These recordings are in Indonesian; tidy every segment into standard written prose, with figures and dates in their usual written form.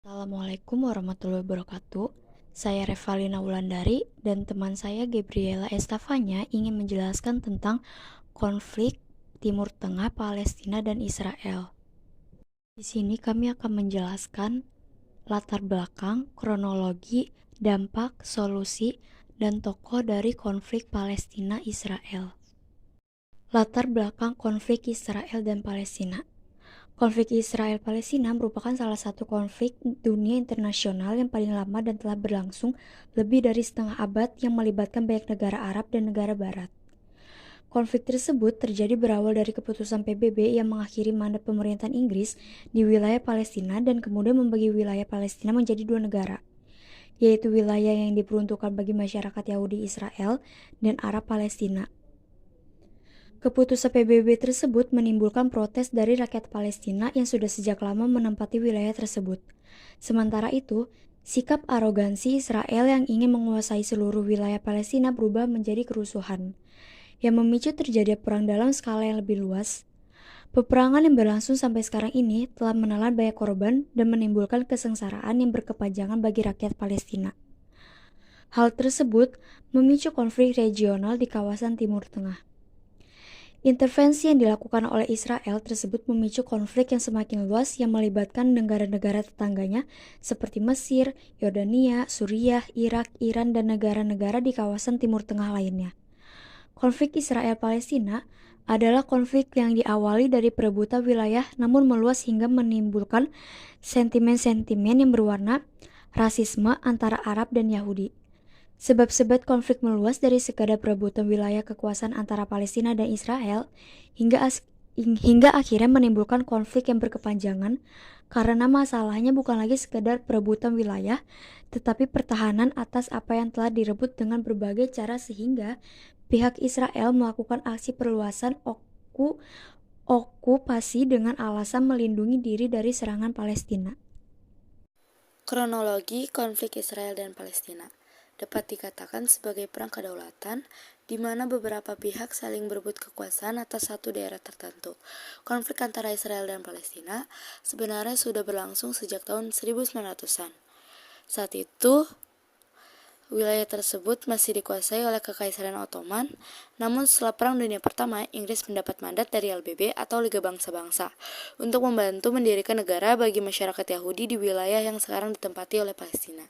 Assalamualaikum warahmatullahi wabarakatuh. Saya Revalina Wulandari dan teman saya Gabriela Estafanya ingin menjelaskan tentang konflik Timur Tengah, Palestina, dan Israel. Di sini kami akan menjelaskan latar belakang, kronologi, dampak, solusi, dan tokoh dari konflik Palestina-Israel. Latar belakang konflik Israel dan Palestina. Konflik Israel-Palestina merupakan salah satu konflik dunia internasional yang paling lama dan telah berlangsung lebih dari setengah abad yang melibatkan banyak negara Arab dan negara Barat. Konflik tersebut terjadi berawal dari keputusan PBB yang mengakhiri mandat pemerintahan Inggris di wilayah Palestina dan kemudian membagi wilayah Palestina menjadi dua negara, yaitu wilayah yang diperuntukkan bagi masyarakat Yahudi Israel dan Arab Palestina. Keputusan PBB tersebut menimbulkan protes dari rakyat Palestina yang sudah sejak lama menempati wilayah tersebut. Sementara itu, sikap arogansi Israel yang ingin menguasai seluruh wilayah Palestina berubah menjadi kerusuhan, yang memicu terjadi perang dalam skala yang lebih luas. Peperangan yang berlangsung sampai sekarang ini telah menelan banyak korban dan menimbulkan kesengsaraan yang berkepanjangan bagi rakyat Palestina. Hal tersebut memicu konflik regional di kawasan Timur Tengah. Intervensi yang dilakukan oleh Israel tersebut memicu konflik yang semakin luas yang melibatkan negara-negara tetangganya seperti Mesir, Yordania, Suriah, Irak, Iran, dan negara-negara di kawasan Timur Tengah lainnya. Konflik Israel-Palestina adalah konflik yang diawali dari perebutan wilayah namun meluas hingga menimbulkan sentimen-sentimen yang berwarna rasisme antara Arab dan Yahudi. Sebab-sebab konflik meluas dari sekadar perebutan wilayah kekuasaan antara Palestina dan Israel hingga akhirnya menimbulkan konflik yang berkepanjangan karena masalahnya bukan lagi sekadar perebutan wilayah, tetapi pertahanan atas apa yang telah direbut dengan berbagai cara sehingga pihak Israel melakukan aksi perluasan okupasi dengan alasan melindungi diri dari serangan Palestina. Kronologi konflik Israel dan Palestina dapat dikatakan sebagai perang kedaulatan di mana beberapa pihak saling berebut kekuasaan atas satu daerah tertentu. Konflik antara Israel dan Palestina sebenarnya sudah berlangsung sejak tahun 1900-an. Saat itu, wilayah tersebut masih dikuasai oleh Kekaisaran Ottoman, namun setelah Perang Dunia Pertama, Inggris mendapat mandat dari LBB atau Liga Bangsa-Bangsa untuk membantu mendirikan negara bagi masyarakat Yahudi di wilayah yang sekarang ditempati oleh Palestina.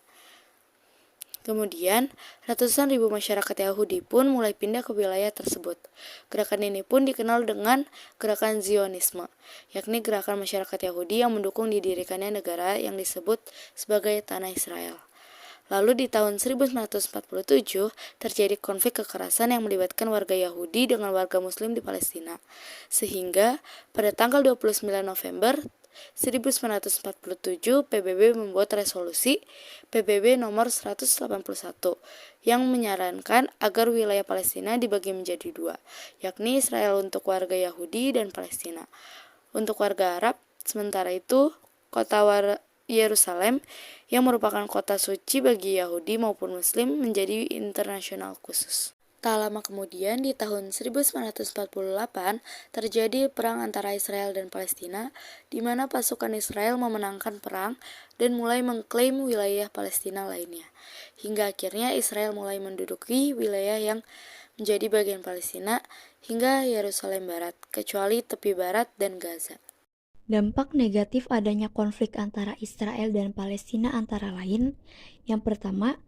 Kemudian, ratusan ribu masyarakat Yahudi pun mulai pindah ke wilayah tersebut. Gerakan ini pun dikenal dengan gerakan Zionisme, yakni gerakan masyarakat Yahudi yang mendukung didirikannya negara yang disebut sebagai Tanah Israel. Lalu di tahun 1947 terjadi konflik kekerasan yang melibatkan warga Yahudi dengan warga Muslim di Palestina. Sehingga pada tanggal 29 November 1947 PBB membuat resolusi PBB nomor 181 yang menyarankan agar wilayah Palestina dibagi menjadi dua, yakni Israel untuk warga Yahudi dan Palestina untuk warga Arab. Sementara itu, kota Yerusalem yang merupakan kota suci bagi Yahudi maupun Muslim menjadi internasional khusus. Tak lama kemudian, di tahun 1948, terjadi perang antara Israel dan Palestina, di mana pasukan Israel memenangkan perang dan mulai mengklaim wilayah Palestina lainnya. Hingga akhirnya Israel mulai menduduki wilayah yang menjadi bagian Palestina hingga Yerusalem Barat, kecuali tepi barat dan Gaza. Dampak negatif adanya konflik antara Israel dan Palestina antara lain, yang pertama,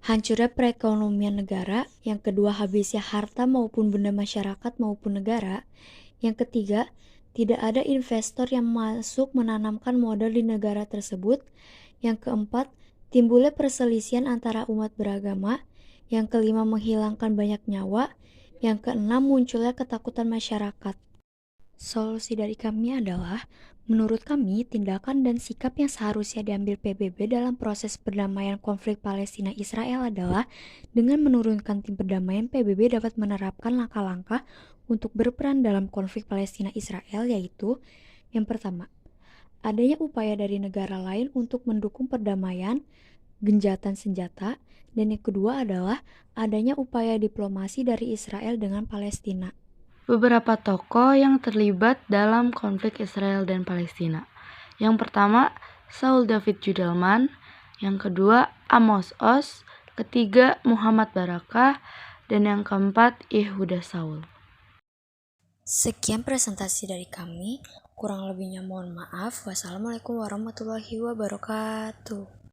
hancurnya perekonomian negara, yang kedua habisnya harta maupun benda masyarakat maupun negara, yang ketiga tidak ada investor yang masuk menanamkan modal di negara tersebut, yang keempat timbulnya perselisihan antara umat beragama, yang kelima menghilangkan banyak nyawa, yang keenam munculnya ketakutan masyarakat. Solusi dari kami adalah, menurut kami, tindakan dan sikap yang seharusnya diambil PBB dalam proses perdamaian konflik Palestina-Israel adalah dengan menurunkan tim perdamaian. PBB dapat menerapkan langkah-langkah untuk berperan dalam konflik Palestina-Israel, yaitu yang pertama, adanya upaya dari negara lain untuk mendukung perdamaian, genjatan senjata, dan yang kedua adalah adanya upaya diplomasi dari Israel dengan Palestina. Beberapa tokoh yang terlibat dalam konflik Israel dan Palestina. Yang pertama, Saul David Judelman, yang kedua Amos Oz, ketiga Muhammad Barakah, dan yang keempat Yehuda Saul. Sekian presentasi dari kami, kurang lebihnya mohon maaf. Wassalamualaikum warahmatullahi wabarakatuh.